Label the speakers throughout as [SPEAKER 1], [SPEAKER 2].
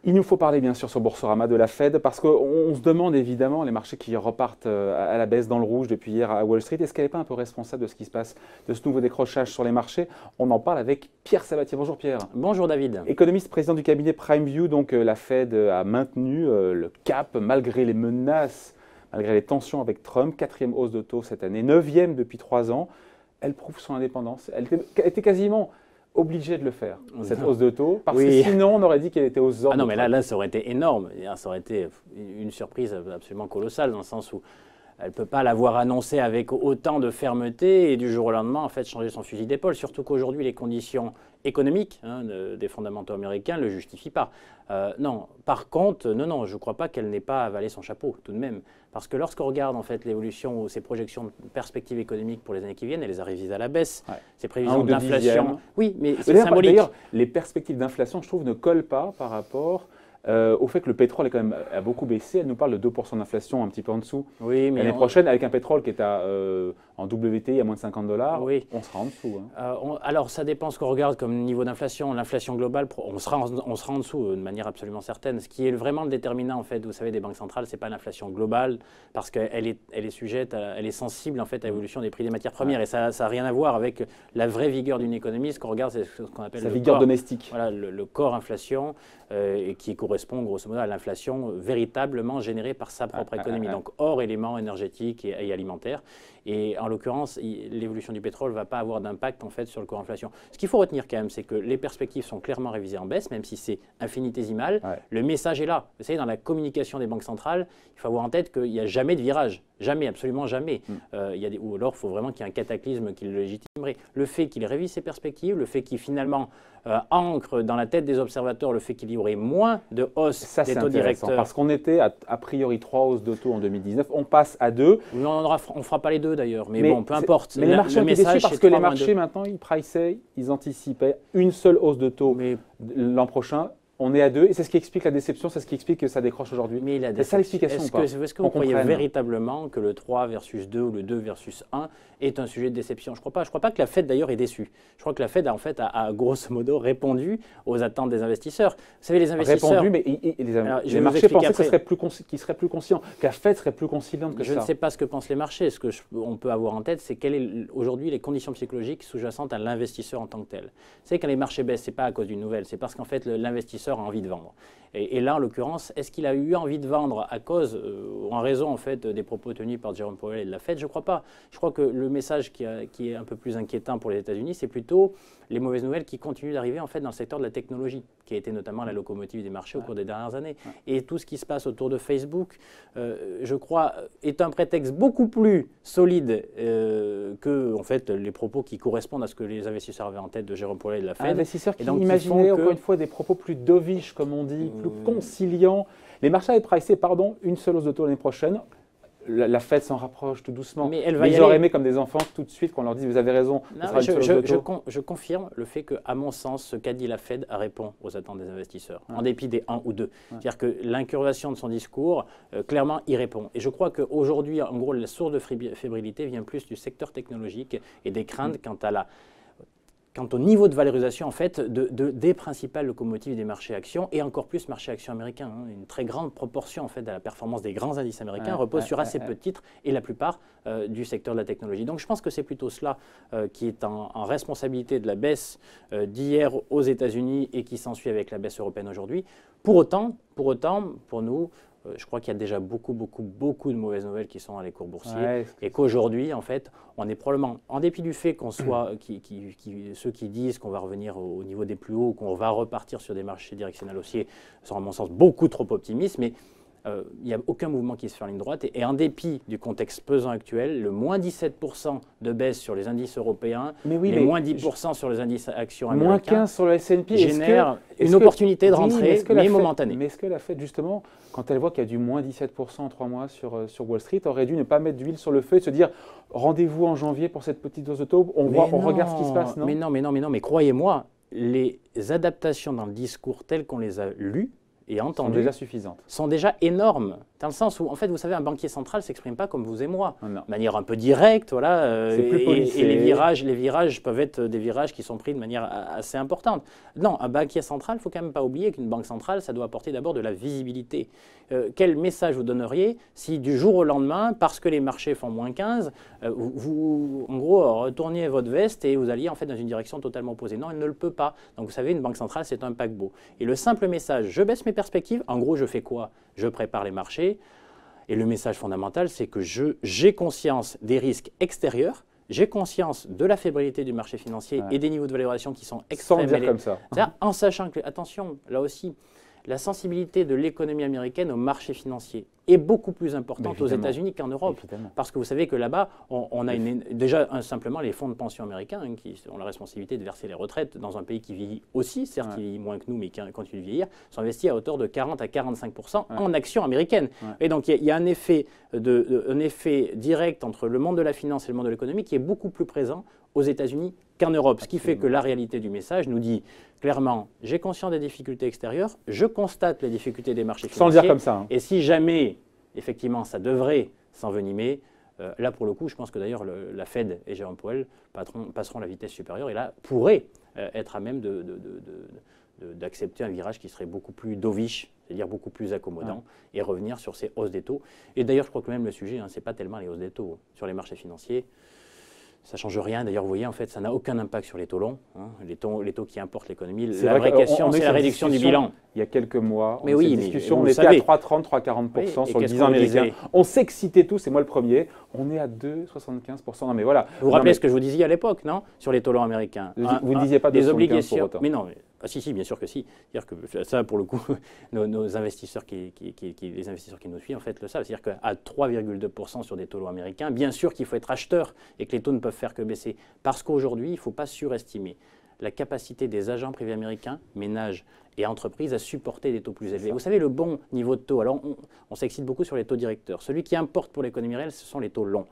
[SPEAKER 1] Il nous faut parler bien sûr sur Boursorama de la Fed parce qu'on se demande évidemment, les marchés qui repartent à la baisse dans le rouge depuis hier à Wall Street, est-ce qu'elle n'est pas un peu responsable de ce qui se passe, de ce nouveau décrochage sur les marchés? On en parle avec Pierre Sabatier. Bonjour Pierre.
[SPEAKER 2] Bonjour David.
[SPEAKER 1] Économiste, président du cabinet PrimeView, donc la Fed a maintenu le cap malgré les menaces, malgré les tensions avec Trump, 4e hausse de taux cette année, 9e depuis 3 ans. Elle prouve son indépendance. Elle était quasiment obligé de le faire, cette hausse de taux, parce que sinon on aurait dit qu'elle était aux ordres.
[SPEAKER 2] Ah non, mais là, ça aurait été énorme. Ça aurait été une surprise absolument colossale, dans le sens où elle ne peut pas l'avoir annoncé avec autant de fermeté et du jour au lendemain, en fait, changer son fusil d'épaule. Surtout qu'aujourd'hui, les conditions économiques des fondamentaux américains ne le justifient pas. Non, par contre, non, je ne crois pas qu'elle n'ait pas avalé son chapeau, tout de même. Parce que lorsqu'on regarde en fait l'évolution ou ses projections de perspectives économiques pour les années qui viennent, elle les a révisées à la baisse. Ouais. Ses prévisions d'inflation, oui, mais c'est symbolique.
[SPEAKER 1] D'ailleurs, les perspectives d'inflation, je trouve, ne collent pas par rapport au fait que le pétrole est quand même, a beaucoup baissé. Elle nous parle de 2% d'inflation, un petit peu en dessous.
[SPEAKER 2] Oui, mais
[SPEAKER 1] l'année prochaine, avec un pétrole qui est en WTI à moins de $50,
[SPEAKER 2] oui.
[SPEAKER 1] On sera en dessous.
[SPEAKER 2] Alors, ça dépend ce qu'on regarde comme niveau d'inflation. L'inflation globale, on sera en dessous de manière absolument certaine. Ce qui est vraiment le déterminant, en fait, vous savez, des banques centrales, ce n'est pas l'inflation globale, parce qu'elle est sujette, elle est sensible, en fait, à l'évolution des prix des matières premières. Ouais. Et ça n'a rien à voir avec la vraie vigueur d'une économie. Ce qu'on regarde, c'est ce qu'on appelle
[SPEAKER 1] sa vigueur domestique.
[SPEAKER 2] Voilà, le corps inflation, et qui correspond, grosso modo, à l'inflation véritablement générée par sa propre économie. Donc, hors éléments énergétiques et alimentaires. Et en l'occurrence, l'évolution du pétrole ne va pas avoir d'impact en fait sur le corps inflation. Ce qu'il faut retenir quand même, c'est que les perspectives sont clairement révisées en baisse, même si c'est infinitésimal. Ouais. Le message est là. Vous savez, dans la communication des banques centrales, il faut avoir en tête qu'il n'y a jamais de virage. Jamais, absolument jamais. Ou alors, il faut vraiment qu'il y ait un cataclysme qui le légitimerait. Le fait qu'il révise ses perspectives, le fait qu'il finalement ancre dans la tête des observateurs le fait qu'il y aurait moins de hausses des taux directeurs.
[SPEAKER 1] Parce qu'on était a priori 3 hausses de taux en 2019, on passe à 2.
[SPEAKER 2] On ne fera pas les deux d'ailleurs, mais bon, peu importe.
[SPEAKER 1] Mais les marchés ont été déçus parce que les marchés maintenant, ils priçaient, ils anticipaient une seule hausse de taux l'an prochain. On est à 2 et c'est ce qui explique la déception, c'est ce qui explique que ça décroche aujourd'hui. C'est ça l'explication ou pas?
[SPEAKER 2] Est-ce que vous croyez véritablement que le 3 versus 2 ou le 2 versus 1 est un sujet de déception? Je ne crois pas que la Fed d'ailleurs ait déçu. Je crois que la Fed a grosso modo répondu aux attentes des investisseurs. Vous savez, les investisseurs…
[SPEAKER 1] Répondu, mais les marchés pensaient qu'ils seraient plus conscients, que la Fed serait plus conciliante que ça.
[SPEAKER 2] Je ne sais pas ce que pensent les marchés. Ce qu'on peut avoir en tête, c'est quelles sont aujourd'hui les conditions psychologiques sous-jacentes à l'investisseur en tant que tel. Vous savez, quand les marchés baissent, ce n'est pas à cause d'une nouvelle, c'est parce qu'en fait l'investisseur a envie de vendre. Et là, en l'occurrence, est-ce qu'il a eu envie de vendre à cause, en raison en fait, des propos tenus par Jerome Powell et de la Fed? Je ne crois pas. Je crois que le message qui est un peu plus inquiétant pour les États-Unis, c'est plutôt les mauvaises nouvelles qui continuent d'arriver en fait, dans le secteur de la technologie, qui a été notamment la locomotive des marchés au cours des dernières années. Et tout ce qui se passe autour de Facebook, je crois, est un prétexte beaucoup plus solide que en fait, les propos qui correspondent à ce que les investisseurs avaient en tête de Jerome Powell et de la Fed.
[SPEAKER 1] Investisseurs qui imaginaient encore une fois des propos plus dovish, comme on dit, plus conciliants. Les marchés avaient pricé, une seule hausse de taux l'année prochaine. La Fed s'en rapproche tout doucement. Mais ils auraient aimé comme des enfants tout de suite qu'on leur dise vous avez raison.
[SPEAKER 2] Je confirme le fait qu'à mon sens, ce qu'a dit la Fed répond aux attentes des investisseurs, en dépit des 1 ou 2. C'est-à-dire que l'incurvation de son discours, clairement, y répond. Et je crois qu'aujourd'hui, en gros, la source de fébrilité vient plus du secteur technologique et des craintes quant au niveau de valorisation en fait, des principales locomotives des marchés actions et encore plus marchés actions américains. Une très grande proportion en fait, de la performance des grands indices américains repose sur assez peu de titres et la plupart du secteur de la technologie. Donc je pense que c'est plutôt cela qui est en responsabilité de la baisse d'hier aux États-Unis et qui s'ensuit avec la baisse européenne aujourd'hui. Pour autant, pour nous, je crois qu'il y a déjà beaucoup de mauvaises nouvelles qui sont dans les cours boursiers et qu'aujourd'hui, en fait, on est probablement, en dépit du fait qu'on soit, ceux qui disent qu'on va revenir au niveau des plus hauts, qu'on va repartir sur des marchés directionnels haussiers, sont à mon sens beaucoup trop optimistes, mais il n'y a aucun mouvement qui se fait en ligne droite. Et en dépit du contexte pesant actuel, le moins 17% de baisse sur les indices européens, les moins 10% sur les indices actions américains,
[SPEAKER 1] moins 15 sur le S&P,
[SPEAKER 2] génère une opportunité de rentrée, mais momentanée.
[SPEAKER 1] Mais est-ce que la Fed, justement, quand elle voit qu'il y a du moins 17% en 3 mois sur Wall Street, aurait dû ne pas mettre d'huile sur le feu et se dire rendez-vous en janvier pour cette petite dose de taux, on regarde ce qui se passe, non?
[SPEAKER 2] Mais croyez-moi, les adaptations dans le discours telles qu'on les a lues et entendus
[SPEAKER 1] sont déjà suffisantes.
[SPEAKER 2] Sont déjà énormes, dans le sens où, en fait, vous savez, un banquier central ne s'exprime pas comme vous et moi,
[SPEAKER 1] Non.
[SPEAKER 2] de manière un peu directe, voilà,
[SPEAKER 1] C'est plus policé.
[SPEAKER 2] et les virages peuvent être des virages qui sont pris de manière assez importante. Non, un banquier central, il ne faut quand même pas oublier qu'une banque centrale, ça doit apporter d'abord de la visibilité. Quel message vous donneriez si du jour au lendemain, parce que les marchés font moins 15, vous, en gros, retourniez votre veste et vous alliez en fait dans une direction totalement opposée? Non, elle ne le peut pas. Donc vous savez, une banque centrale, c'est un paquebot. Et le simple message, je baisse mes perspectives, en gros, je fais quoi? Je prépare les marchés. Et le message fondamental, c'est que j'ai conscience des risques extérieurs, j'ai conscience de la fébrilité du marché financier et des niveaux de valorisation qui sont extrêmement élevés.
[SPEAKER 1] Sans dire comme ça.
[SPEAKER 2] En sachant que, attention, là aussi, la sensibilité de l'économie américaine au marché financier est beaucoup plus importante aux États-Unis qu'en Europe.
[SPEAKER 1] Évidemment.
[SPEAKER 2] Parce que vous savez que là-bas, on a déjà simplement les fonds de pension américains qui ont la responsabilité de verser les retraites dans un pays qui vieillit aussi, certes il vieillit moins que nous, mais qui continue de vieillir, sont investis à hauteur de 40 à 45% en actions américaines. Et donc il y a un effet direct entre le monde de la finance et le monde de l'économie qui est beaucoup plus présent aux États-Unis qu'en Europe. Ce qui fait que la réalité du message nous dit clairement, j'ai conscience des difficultés extérieures, je constate les difficultés des marchés financiers.
[SPEAKER 1] Sans le dire comme ça. Hein.
[SPEAKER 2] Et si jamais, effectivement, ça devrait s'envenimer, là, pour le coup, je pense que d'ailleurs la Fed et Jérôme Powell passeront la vitesse supérieure et là, pourraient être à même d'accepter un virage qui serait beaucoup plus dovish, c'est-à-dire beaucoup plus accommodant, et revenir sur ces hausses des taux. Et d'ailleurs, je crois que même le sujet, ce n'est pas tellement les hausses des taux sur les marchés financiers. Ça ne change rien. D'ailleurs, vous voyez, en fait, ça n'a aucun impact sur les taux longs, les taux qui importent l'économie. La vraie question, c'est la réduction du bilan.
[SPEAKER 1] Il y a quelques mois,
[SPEAKER 2] mais oui,
[SPEAKER 1] on était à 3,30, 3,40% sur le 10 ans américain. On s'excitait tous, et moi le premier. On est à 2,75%. Non, mais voilà.
[SPEAKER 2] Vous vous rappelez ce que je vous disais à l'époque, non? Sur les taux longs américains.
[SPEAKER 1] Vous ne disiez pas
[SPEAKER 2] des
[SPEAKER 1] 2,75
[SPEAKER 2] obligations
[SPEAKER 1] pour autant.
[SPEAKER 2] Mais non. Si, bien sûr que si. C'est-à-dire que ça, pour le coup, nos investisseurs les investisseurs qui nous suivent, en fait, le savent. C'est-à-dire qu'à 3,2% sur des taux longs américains, bien sûr qu'il faut être acheteur et que les taux ne peuvent faire que baisser. Parce qu'aujourd'hui, il ne faut pas surestimer la capacité des agents privés américains, ménages et entreprises, à supporter des taux plus élevés. Vous savez, le bon niveau de taux, alors on s'excite beaucoup sur les taux directeurs. Celui qui importe pour l'économie réelle, ce sont les taux longs.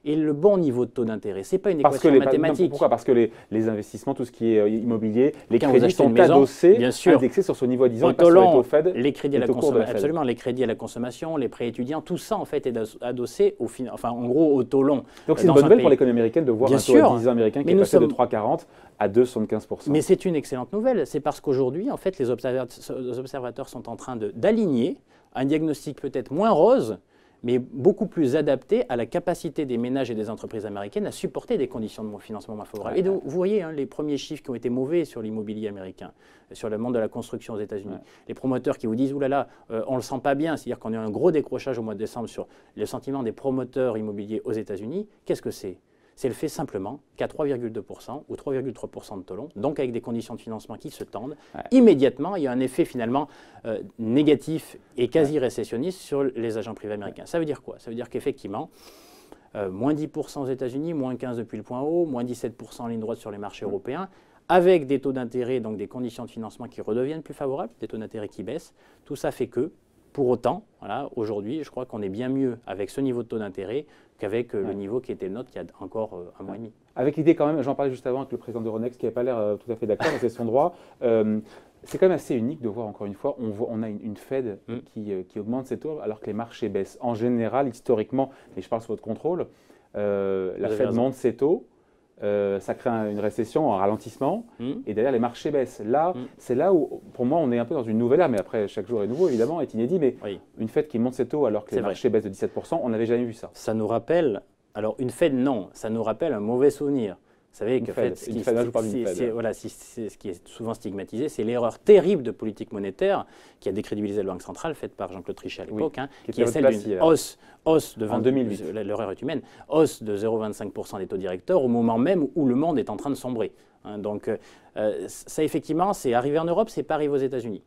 [SPEAKER 2] Et le bon niveau de taux d'intérêt, ce n'est pas une équation mathématique.
[SPEAKER 1] Pourquoi? Parce que les investissements, tout ce qui est immobilier, les crédits sont adossés, indexés sur ce niveau à 10 ans, et pas sur les taux Fed,
[SPEAKER 2] les crédits à la consommation. Absolument, les crédits à la consommation, les prêts étudiants, tout ça en fait est adossé en gros au taux long.
[SPEAKER 1] Donc c'est une bonne nouvelle pour l'économie américaine de voir un taux à 10 ans américain qui est passé de 3,40 à 2,75%.
[SPEAKER 2] Mais c'est une excellente nouvelle. C'est parce qu'aujourd'hui, en fait, les observateurs sont en train d'aligner un diagnostic peut-être moins rose, mais beaucoup plus adapté à la capacité des ménages et des entreprises américaines à supporter des conditions de financement moins favorables. Et donc, vous voyez les premiers chiffres qui ont été mauvais sur l'immobilier américain, sur le monde de la construction aux États-Unis. Les promoteurs qui vous disent, oulala, on ne le sent pas bien, c'est-à-dire qu'on a eu un gros décrochage au mois de décembre sur le sentiment des promoteurs immobiliers aux États-Unis. Qu'est-ce que c'est? C'est le fait simplement qu'à 3,2% ou 3,3% de taux long, donc avec des conditions de financement qui se tendent, immédiatement, il y a un effet finalement négatif et quasi récessionniste sur les agents privés américains. Ça veut dire quoi? Ça veut dire qu'effectivement, moins 10% aux États-Unis, moins 15% depuis le point haut, moins 17% en ligne droite sur les marchés européens, avec des taux d'intérêt, donc des conditions de financement qui redeviennent plus favorables, des taux d'intérêt qui baissent. Tout ça fait que, pour autant, voilà, aujourd'hui, je crois qu'on est bien mieux avec ce niveau de taux d'intérêt qu'avec le niveau qui était le nôtre il y a encore un mois et demi.
[SPEAKER 1] Avec l'idée quand même, j'en parlais juste avant avec le président d'Euronext qui n'avait pas l'air tout à fait d'accord, mais c'est son droit. C'est quand même assez unique de voir, encore une fois, on a une Fed qui augmente ses taux alors que les marchés baissent. En général, historiquement, et je parle sous votre contrôle, la Fed monte ses taux. Ça crée une récession, un ralentissement, et derrière les marchés baissent. Là, c'est là où, pour moi, on est un peu dans une nouvelle ère, mais après, chaque jour est nouveau, évidemment, est inédit, mais une Fed qui monte ses taux alors que les marchés baissent de 17%, on n'avait jamais vu ça.
[SPEAKER 2] Ça nous rappelle, alors une Fed, non, ça nous rappelle un mauvais souvenir. Vous savez que ce qui est souvent stigmatisé, c'est l'erreur terrible de politique monétaire qui a décrédibilisé la Banque centrale, faite par Jean-Claude Trichet à l'époque, qui est celle d'une hausse de 2008. L'erreur est humaine, hausse de 0,25% des taux directeurs au moment même où le monde est en train de sombrer. Donc ça, effectivement, c'est arrivé en Europe, c'est pas arrivé aux États-Unis.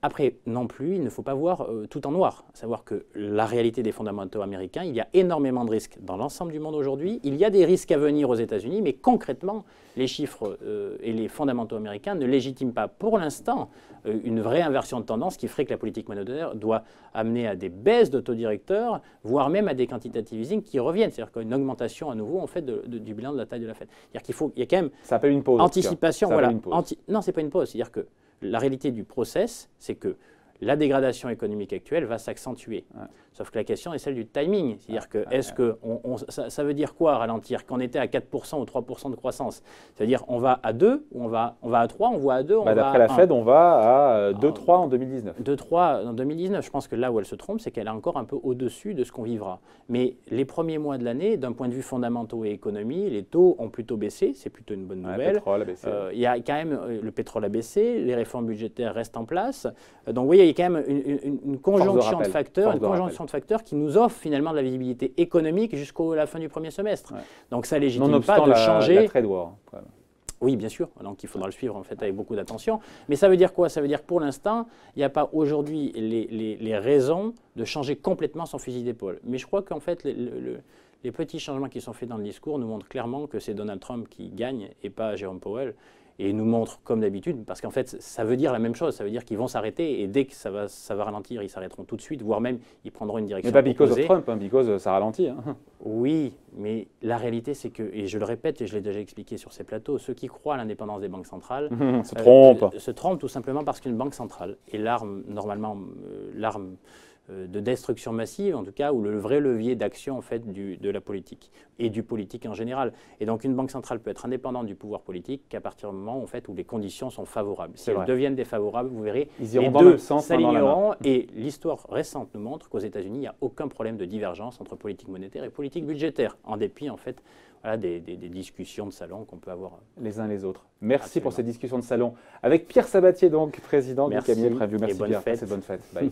[SPEAKER 2] Après, non plus, il ne faut pas voir tout en noir. Savoir que la réalité des fondamentaux américains, il y a énormément de risques dans l'ensemble du monde aujourd'hui. Il y a des risques à venir aux États-Unis, mais concrètement, les chiffres et les fondamentaux américains ne légitiment pas pour l'instant une vraie inversion de tendance qui ferait que la politique monétaire doit amener à des baisses de taux directeurs, voire même à des quantitative easing qui reviennent. C'est-à-dire qu'une augmentation à nouveau en fait du bilan de la taille de la Fed. C'est-à-dire il y a quand même
[SPEAKER 1] ça appelle une pause,
[SPEAKER 2] anticipation.
[SPEAKER 1] Ça
[SPEAKER 2] voilà.
[SPEAKER 1] une pause.
[SPEAKER 2] Non, c'est pas une pause. C'est-à-dire que la réalité du process, c'est que la dégradation économique actuelle va s'accentuer.
[SPEAKER 1] Ouais.
[SPEAKER 2] Sauf que la question est celle du timing. C'est-à-dire que, est-ce que ça veut dire quoi ralentir? Qu'on était à 4% ou 3% de croissance, ça veut dire on va à 2, ou on va à 3, on va à 2, on va à 1.
[SPEAKER 1] D'après la Fed, on va à 2,3 en 2019.
[SPEAKER 2] 2,3 en 2019. Je pense que là où elle se trompe, c'est qu'elle est encore un peu au-dessus de ce qu'on vivra. Mais les premiers mois de l'année, d'un point de vue fondamentaux et économie, les taux ont plutôt baissé. C'est plutôt une bonne nouvelle.
[SPEAKER 1] Le pétrole a baissé.
[SPEAKER 2] Il y a quand même, le pétrole a baissé, les réformes budgétaires restent en place. Donc vous voyez, il y a quand même une conjonction de facteurs qui nous offre finalement de la visibilité économique jusqu'à la fin du premier semestre. Ouais. Donc ça légitime pas de changer.
[SPEAKER 1] La trade war.
[SPEAKER 2] Oui, bien sûr. Donc il faudra le suivre en fait avec beaucoup d'attention. Mais ça veut dire quoi? Ça veut dire que pour l'instant, il n'y a pas aujourd'hui les raisons de changer complètement son fusil d'épaule. Mais je crois qu'en fait, les petits changements qui sont faits dans le discours nous montrent clairement que c'est Donald Trump qui gagne et pas Jérôme Powell. Et nous montre comme d'habitude, parce qu'en fait, ça veut dire la même chose, ça veut dire qu'ils vont s'arrêter, et dès que ça va ralentir, ils s'arrêteront tout de suite, voire même, ils prendront une direction
[SPEAKER 1] opposée. Mais pas because
[SPEAKER 2] opposée.
[SPEAKER 1] of Trump, because ça ralentit.
[SPEAKER 2] Oui, mais la réalité, c'est que, et je le répète, et je l'ai déjà expliqué sur ces plateaux, ceux qui croient à l'indépendance des banques centrales se trompent tout simplement parce qu'une banque centrale est l'arme, normalement, l'arme de destruction massive, en tout cas, ou le vrai levier d'action en fait, de la politique et du politique en général. Et donc une banque centrale peut être indépendante du pouvoir politique qu'à partir du moment en fait, où les conditions sont favorables. Si elles deviennent défavorables, vous verrez, les deux s'aligneront. Et l'histoire récente nous montre qu'aux États-Unis, il n'y a aucun problème de divergence entre politique monétaire et politique budgétaire, en dépit en fait, voilà, des discussions de salon qu'on peut avoir
[SPEAKER 1] les uns les autres. Merci pour ces discussions de salon avec Pierre Sabatier, donc président du cabinet PrimeView. Merci Pierre, bonne fête. Bye.